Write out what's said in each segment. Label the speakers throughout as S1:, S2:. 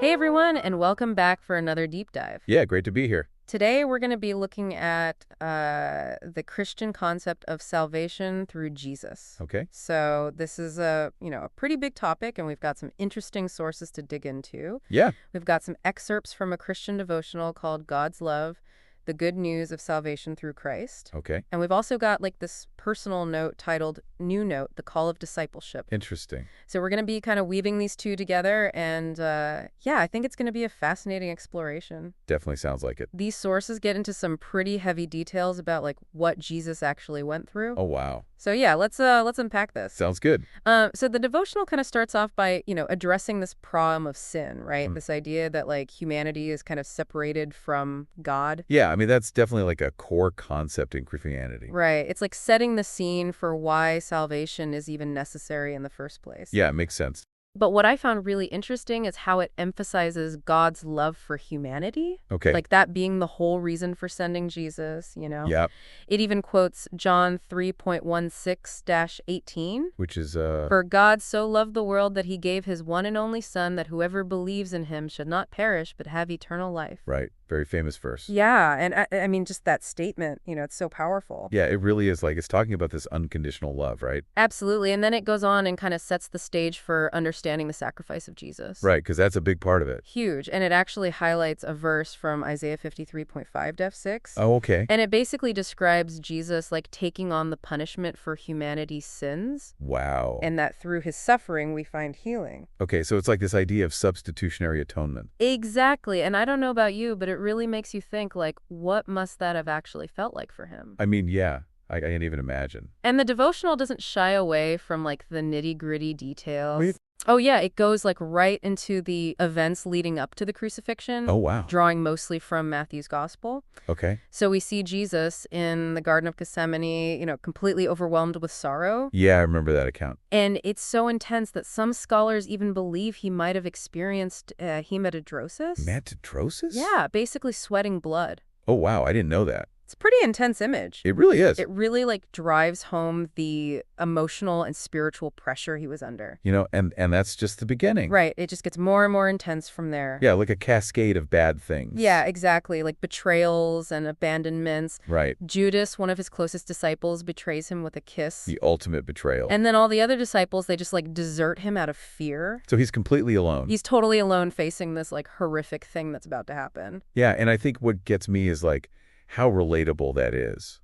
S1: Hey everyone, and welcome back for another deep dive.
S2: Yeah, great to be here.
S1: Today we're going to be looking at the Christian concept of salvation through Jesus.
S2: Okay.
S1: So this is a pretty big topic, and we've got some interesting sources to dig into.
S2: Yeah.
S1: We've got some excerpts from a Christian devotional called God's Love, the Good News of Salvation Through Christ.
S2: Okay.
S1: And we've also got like this personal note titled New Note, The Call of Discipleship.
S2: Interesting.
S1: So we're going to be kind of weaving these two together, and I think it's going to be a fascinating exploration.
S2: Definitely sounds like it.
S1: These sources get into some pretty heavy details about like what Jesus actually went through.
S2: Oh, wow.
S1: So yeah, let's unpack this.
S2: Sounds good.
S1: So the devotional kind of starts off by, addressing this problem of sin, right? This idea that like humanity is kind of separated from God.
S2: Yeah, I mean, that's definitely like a core concept in Christianity.
S1: Right. It's like setting the scene for why salvation is even necessary in the first place.
S2: Yeah, it makes sense.
S1: But what I found really interesting is how it emphasizes God's love for humanity.
S2: Okay.
S1: Like that being the whole reason for sending Jesus,
S2: Yeah,
S1: It even quotes John 3:16-18.
S2: which is,
S1: For God so loved the world that he gave his one and only Son, that whoever believes in him should not perish but have eternal life.
S2: right, very famous verse.
S1: Yeah, and I mean, just that statement, it's so powerful.
S2: Yeah, it really is like, it's talking about this unconditional love, right?
S1: Absolutely, and then it goes on and kind of sets the stage for understanding the sacrifice of Jesus.
S2: Right, because that's a big part of it.
S1: Huge, and it actually highlights a verse from Isaiah 53.5-6.
S2: Oh, okay.
S1: And it basically describes Jesus like taking on the punishment for humanity's sins,
S2: Wow.
S1: and that through his suffering we find healing.
S2: Okay, so it's like this idea of substitutionary atonement.
S1: Exactly, and I don't know about you, but it really makes you think, like, what must that have actually felt like for him?
S2: I mean, yeah, I can't even imagine.
S1: And the devotional doesn't shy away from like the nitty-gritty details.
S2: Wait.
S1: Oh yeah, it goes like right into the events leading up to the crucifixion.
S2: Oh, wow.
S1: Drawing mostly from Matthew's gospel.
S2: Okay.
S1: So we see Jesus in the Garden of Gethsemane, completely overwhelmed with sorrow.
S2: Yeah, I remember that account.
S1: And it's so intense that some scholars even believe he might have experienced hematidrosis.
S2: Hematidrosis?
S1: Yeah, basically sweating blood.
S2: Oh, wow, I didn't know that.
S1: It's a pretty intense image.
S2: It really is.
S1: It really like drives home the emotional and spiritual pressure he was under.
S2: And that's just the beginning.
S1: Right. It just gets more and more intense from there.
S2: Yeah, like a cascade of bad things.
S1: Yeah, exactly. Like betrayals and abandonments.
S2: Right.
S1: Judas, one of his closest disciples, betrays him with a kiss.
S2: The ultimate betrayal.
S1: And then all the other disciples, they just like desert him out of fear.
S2: So he's completely alone.
S1: He's totally alone facing this like horrific thing that's about to happen.
S2: Yeah, and I think what gets me is like how relatable that is.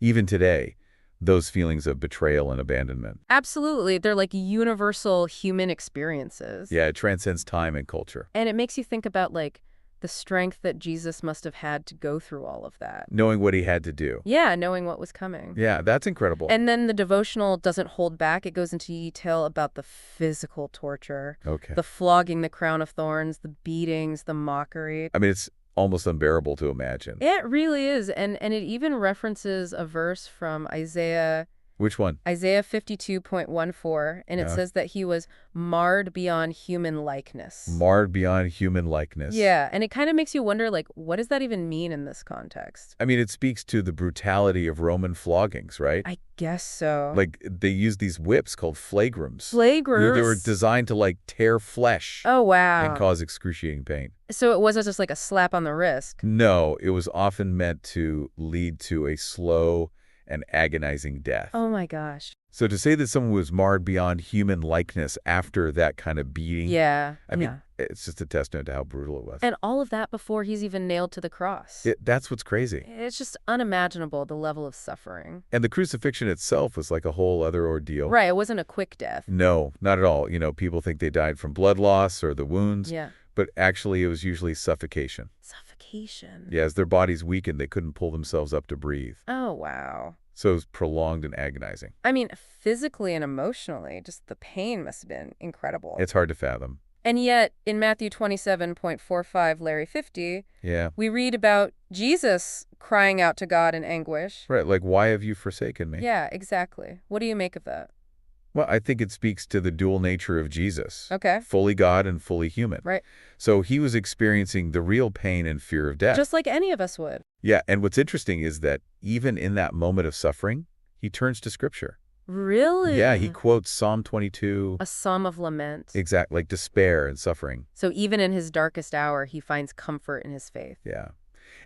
S2: Even today, those feelings of betrayal and abandonment.
S1: Absolutely. They're like universal human experiences.
S2: Yeah, it transcends time and culture.
S1: And it makes you think about like the strength that Jesus must have had to go through all of that.
S2: Knowing what he had to do.
S1: Yeah, knowing what was coming.
S2: Yeah, that's incredible.
S1: And then the devotional doesn't hold back. It goes into detail about the physical torture.
S2: Okay.
S1: The flogging, the crown of thorns, the beatings, the mockery.
S2: I mean, it's almost unbearable to imagine.
S1: It really is. And it even references a verse from Isaiah.
S2: Which one?
S1: Isaiah 52.14, and it says that he was marred beyond human likeness.
S2: Marred beyond human likeness.
S1: Yeah, and it kind of makes you wonder, like, what does that even mean in this context?
S2: I mean, it speaks to the brutality of Roman floggings, right?
S1: I guess so.
S2: Like, they use these whips called flagrums.
S1: Flagrums?
S2: They were designed to, like, tear flesh.
S1: Oh, wow.
S2: And cause excruciating pain.
S1: So it wasn't just like a slap on the wrist?
S2: No, it was often meant to lead to a slow and agonizing death.
S1: Oh my gosh.
S2: So to say that someone was marred beyond human likeness after that kind of beating,
S1: Yeah.
S2: I mean, it's just a testament to how brutal it was.
S1: And all of that before he's even nailed to the cross.
S2: That's what's crazy.
S1: It's just unimaginable, the level of suffering.
S2: And the crucifixion itself was like a whole other ordeal.
S1: Right, it wasn't a quick death.
S2: No, not at all. People think they died from blood loss or the wounds.
S1: Yeah.
S2: But actually, it was usually suffocation.
S1: Suffocation.
S2: Yeah, as their bodies weakened, they couldn't pull themselves up to breathe.
S1: Oh, wow.
S2: So it was prolonged and agonizing.
S1: I mean, physically and emotionally, just the pain must have been incredible.
S2: It's hard to fathom.
S1: And yet, in Matthew 27.45, Larry 50,
S2: Yeah.
S1: we read about Jesus crying out to God in anguish.
S2: Right, like, why have you forsaken me?
S1: Yeah, exactly. What do you make of that?
S2: Well, I think it speaks to the dual nature of Jesus.
S1: Okay.
S2: Fully God and fully human.
S1: Right.
S2: So he was experiencing the real pain and fear of death.
S1: Just like any of us would.
S2: Yeah, and what's interesting is that even in that moment of suffering, he turns to Scripture. Yeah, he
S1: Really?
S2: quotes Psalm 22,
S1: A psalm of lament.
S2: like despair and suffering.
S1: So even in his darkest hour, he finds comfort in his faith.
S2: Yeah.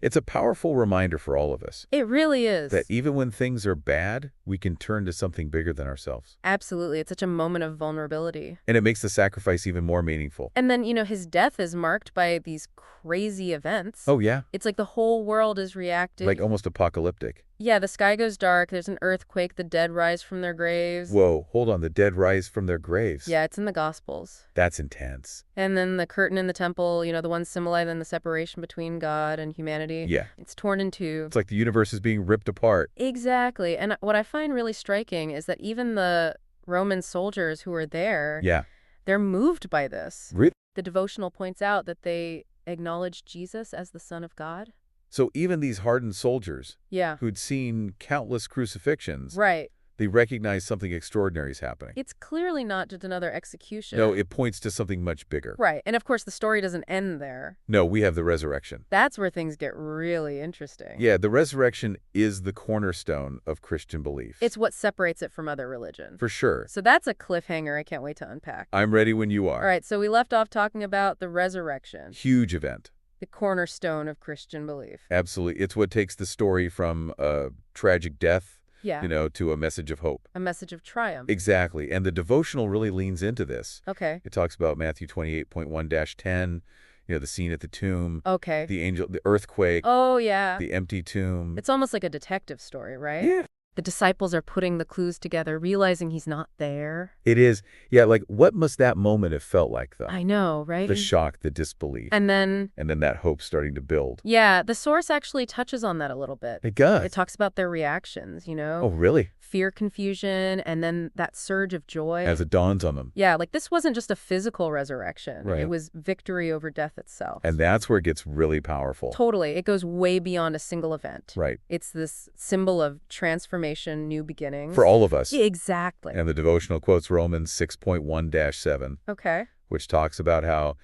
S2: It's a powerful reminder for all of us
S1: It really
S2: that
S1: is.
S2: even when things are bad, we can turn to something bigger than ourselves.
S1: Absolutely. It's such a moment of vulnerability.
S2: And it makes the sacrifice even more meaningful.
S1: And then, his death is marked by these crazy events.
S2: Oh, yeah?
S1: It's like the whole world is reacting.
S2: Like almost apocalyptic.
S1: Yeah, the sky goes dark, there's an earthquake, the dead rise from their graves.
S2: Whoa, hold on, the dead rise from their graves.
S1: Yeah, it's in the Gospels.
S2: That's intense.
S1: And then the curtain in the temple, the one symbolizing the separation between God and humanity.
S2: Yeah.
S1: It's torn in two.
S2: It's like the universe is being ripped apart.
S1: Exactly. And what I find really striking is that even the Roman soldiers who were there,
S2: Yeah.
S1: they're moved by this.
S2: Really?
S1: The devotional points out that they acknowledge Jesus as the Son of God.
S2: So even these hardened soldiers
S1: Yeah.
S2: who'd seen countless crucifixions,
S1: Right.
S2: they recognize something extraordinary is happening.
S1: It's clearly not just another execution.
S2: No, it points to something much bigger.
S1: Right. And of course, the story doesn't end there.
S2: No, we have the resurrection.
S1: That's where things get really interesting.
S2: Yeah, the resurrection is the cornerstone of Christian belief.
S1: It's what separates it from other religions.
S2: For sure.
S1: So that's a cliffhanger I can't wait to unpack.
S2: I'm ready when you are.
S1: All right, so we left off talking about the resurrection,
S2: Huge event.
S1: the cornerstone of Christian belief.
S2: Absolutely. It's what takes the story from a tragic death,
S1: Yeah.
S2: to a message of hope.
S1: A message of triumph.
S2: Exactly. And the devotional really leans into this.
S1: Okay.
S2: It talks about Matthew 28.1-10, the scene at the tomb,
S1: Okay.
S2: the angel, the earthquake,
S1: Oh, yeah.
S2: the empty tomb.
S1: It's almost like a detective story, right?
S2: Yeah.
S1: The disciples are putting the clues together, realizing he's not there.
S2: It is. Yeah, like what must that moment have felt like, though?
S1: I know, right?
S2: The shock, the disbelief,
S1: And then,
S2: and then that hope starting to build.
S1: yeah, the source actually touches on that a little bit.
S2: It does.
S1: It talks about their reactions,
S2: Oh, really?
S1: fear, confusion, and then that surge of joy.
S2: As it dawns on them.
S1: Yeah, like this wasn't just a physical resurrection.
S2: Right.
S1: It was victory over death itself.
S2: And that's where it gets really powerful.
S1: Totally. It goes way beyond a single event.
S2: Right.
S1: It's this symbol of transformation, new beginnings.
S2: For all of us.
S1: Yeah, exactly.
S2: And the devotional quotes Romans 6.1-7,
S1: Okay.
S2: which talks about how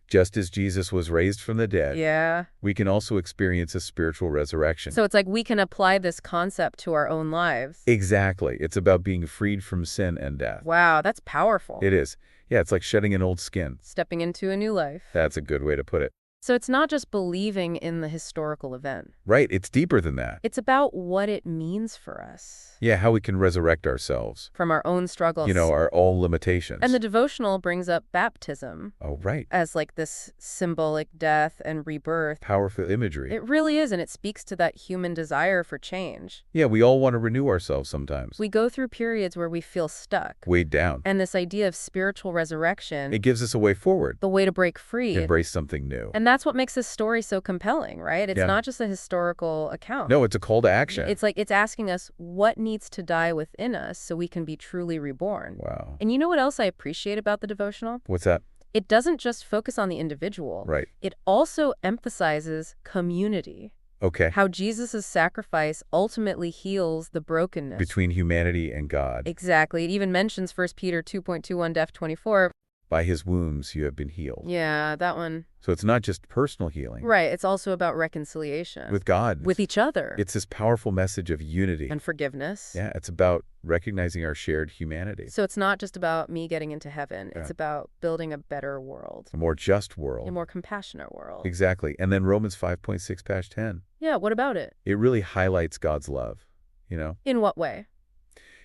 S2: just as Jesus was raised from the dead,
S1: Yeah.
S2: we can also experience a spiritual resurrection.
S1: So it's like we can apply this concept to our own lives.
S2: Exactly. It's about being freed from sin and death.
S1: Wow, that's powerful.
S2: It is. Yeah, it's like shedding an old skin.
S1: Stepping into a new life.
S2: That's a good way to put it.
S1: So it's not just believing in the historical event.
S2: Right, it's deeper than that.
S1: It's about what it means for us.
S2: Yeah, how we can resurrect ourselves.
S1: From our own struggles.
S2: Our all limitations.
S1: And the devotional brings up baptism
S2: Oh, right.
S1: as like this symbolic death and rebirth.
S2: Powerful imagery.
S1: It really is, and it speaks to that human desire for change.
S2: Yeah, we all want to renew ourselves sometimes.
S1: We go through periods where we feel stuck.
S2: Weighed down.
S1: And this idea of spiritual resurrection,
S2: It gives us a way forward.
S1: the way to break free.
S2: Embrace something new.
S1: And that's what makes this story so compelling, right? It's
S2: Yeah.
S1: not just a historical account.
S2: No, it's a call to action.
S1: It's like it's asking us what needs to die within us so we can be truly reborn.
S2: Wow.
S1: And you know what else I appreciate about the devotional?
S2: What's that?
S1: It doesn't just focus on the individual.
S2: Right.
S1: It also emphasizes community.
S2: Okay.
S1: How Jesus' sacrifice ultimately heals the brokenness.
S2: Between humanity and God.
S1: Exactly. It even mentions 1 Peter 2.21-24.
S2: By his wounds you have been healed.
S1: Yeah, that one.
S2: So it's not just personal healing.
S1: Right. It's also about reconciliation.
S2: With God.
S1: With each other.
S2: It's this powerful message of unity.
S1: And forgiveness.
S2: Yeah, it's about recognizing our shared humanity.
S1: So it's not just about me getting into heaven.
S2: Yeah.
S1: It's about building a better world.
S2: A more just world.
S1: A more compassionate world.
S2: Exactly. And then Romans 5.6-10.
S1: Yeah, what about it?
S2: It really highlights God's love,
S1: In what way?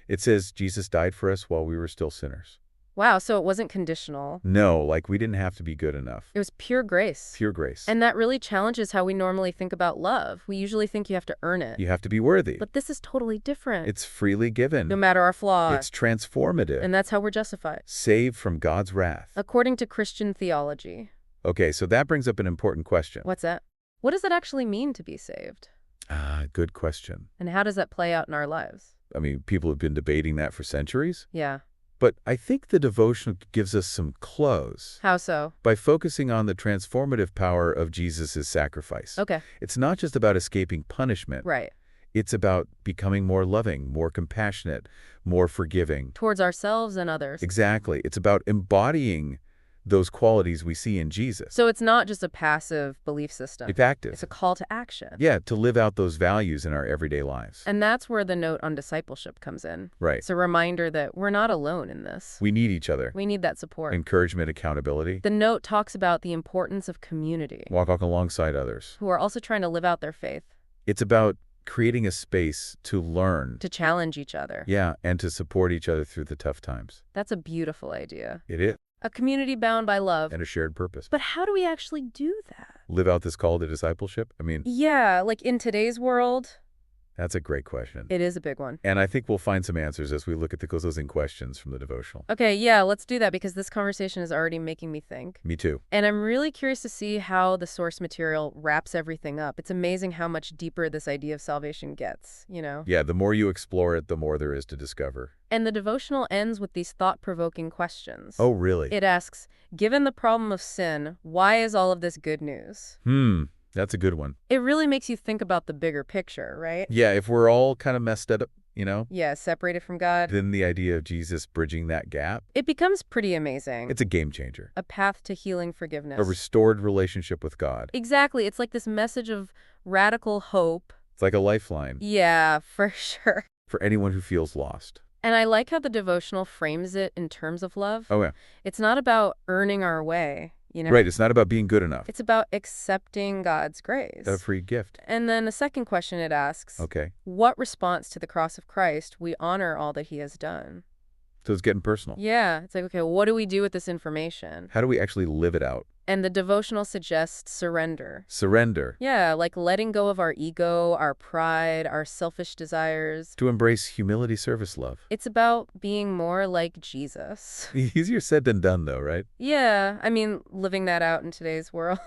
S2: It says Jesus died for us while we were still sinners.
S1: Wow, so it wasn't conditional.
S2: No, like we didn't have to be good enough.
S1: It was pure grace.
S2: Pure grace.
S1: And that really challenges how we normally think about love. We usually think you have to earn it.
S2: You have to be worthy.
S1: But this is totally different.
S2: It's freely given.
S1: No matter our flaws.
S2: It's transformative.
S1: And that's how we're justified.
S2: Saved from God's wrath.
S1: According to Christian theology.
S2: Okay, so that brings up an important question.
S1: What's that? What does that actually mean to be saved?
S2: Good question.
S1: And how does that play out in our lives?
S2: I mean, people have been debating that for centuries.
S1: Yeah.
S2: But I think the devotion gives us some clues.
S1: How so?
S2: By focusing on the transformative power of Jesus' sacrifice.
S1: Okay.
S2: It's not just about escaping punishment.
S1: Right.
S2: It's about becoming more loving, more compassionate, more forgiving.
S1: Towards ourselves and others.
S2: Exactly. It's about embodying those qualities we see in Jesus.
S1: So it's not just a passive belief system.
S2: It's active.
S1: It's a call to action.
S2: Yeah, to live out those values in our everyday lives.
S1: And that's where the note on discipleship comes in.
S2: Right.
S1: It's a reminder that we're not alone in this.
S2: We need each other.
S1: We need that support.
S2: Encouragement, accountability.
S1: The note talks about the importance of community.
S2: Walk alongside others.
S1: Who are also trying to live out their faith.
S2: It's about creating a space to learn.
S1: To challenge each other.
S2: Yeah, and to support each other through the tough times.
S1: That's a beautiful idea.
S2: It is.
S1: A community bound by love.
S2: And a shared purpose.
S1: But how do we actually do that?
S2: Live out this call to discipleship? I mean...
S1: Yeah, like in today's world...
S2: That's a great question.
S1: It is a big one.
S2: And I think we'll find some answers as we look at the closing questions from the devotional.
S1: Okay, yeah, let's do that because this conversation is already making me think.
S2: Me too.
S1: And I'm really curious to see how the source material wraps everything up. It's amazing how much deeper this idea of salvation gets, you know?
S2: Yeah, the more you explore it, the more there is to discover.
S1: And the devotional ends with these thought-provoking questions.
S2: Oh, really?
S1: It asks, given the problem of sin, why is all of this good news?
S2: That's a good one.
S1: It really makes you think about the bigger picture, right?
S2: Yeah, if we're all kind of messed up, you know?
S1: Yeah, separated from God.
S2: Then the idea of Jesus bridging that gap,
S1: It becomes pretty amazing.
S2: it's a game changer.
S1: A path to healing forgiveness.
S2: A restored relationship with God.
S1: Exactly. It's like this message of radical hope.
S2: It's like a lifeline
S1: Yeah, for sure.
S2: for anyone who feels lost.
S1: And I like how the devotional frames it in terms of love.
S2: Oh, yeah.
S1: It's not about earning our way, you know?
S2: Right, it's not about being good enough.
S1: It's about accepting God's grace.
S2: It's a free gift.
S1: And then the second question it asks,
S2: Okay.
S1: what response to the cross of Christ we honor all that he has done?
S2: So it's getting personal.
S1: Yeah, it's like, okay, what do we do with this information?
S2: How do we actually live it out?
S1: And the devotional suggests surrender.
S2: Surrender.
S1: Yeah, like letting go of our ego, our pride, our selfish desires.
S2: To embrace humility, service, love.
S1: It's about being more like Jesus.
S2: Easier said than done, though, right?
S1: Yeah, I mean, living that out in today's world.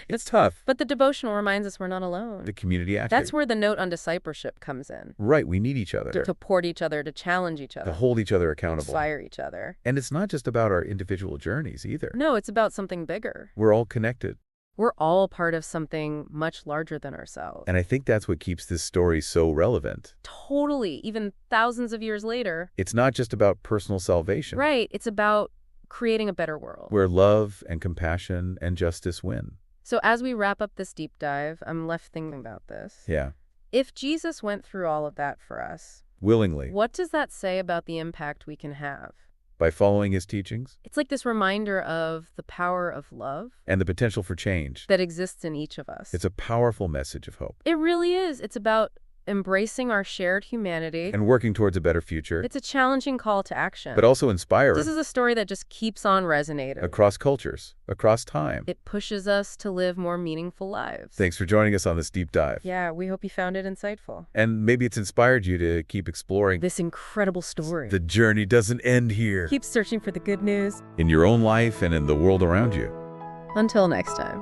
S2: It's tough.
S1: But the devotional reminds us we're not alone.
S2: The community aspect.
S1: That's where the note on discipleship comes in.
S2: Right, we need each other.
S1: To support each other, to challenge each other.
S2: To hold each other accountable.
S1: Inspire each other.
S2: And it's not just about our individual journeys, either.
S1: No, it's about something bigger.
S2: We're all connected.
S1: We're all part of something much larger than ourselves.
S2: And I think that's what keeps this story so relevant.
S1: Totally, even thousands of years later.
S2: It's not just about personal salvation.
S1: Right, it's about creating a better world.
S2: Where love and compassion and justice win.
S1: So as we wrap up this deep dive, I'm left thinking about this.
S2: Yeah.
S1: If Jesus went through all of that for us,
S2: Willingly.
S1: what does that say about the impact we can have?
S2: By following his teachings.
S1: It's like this reminder of the power of love.
S2: And the potential for change.
S1: That exists in each of us.
S2: It's a powerful message of hope.
S1: It really is. It's about embracing our shared humanity.
S2: And working towards a better future.
S1: It's a challenging call to action.
S2: But also inspiring.
S1: This is a story that just keeps on resonating.
S2: Across cultures, across time.
S1: It pushes us to live more meaningful lives.
S2: Thanks for joining us on this deep dive.
S1: Yeah, we hope you found it insightful.
S2: And maybe it's inspired you to keep exploring
S1: this incredible story.
S2: The journey doesn't end here.
S1: Keep searching for the good news.
S2: In your own life and in the world around you.
S1: Until next time.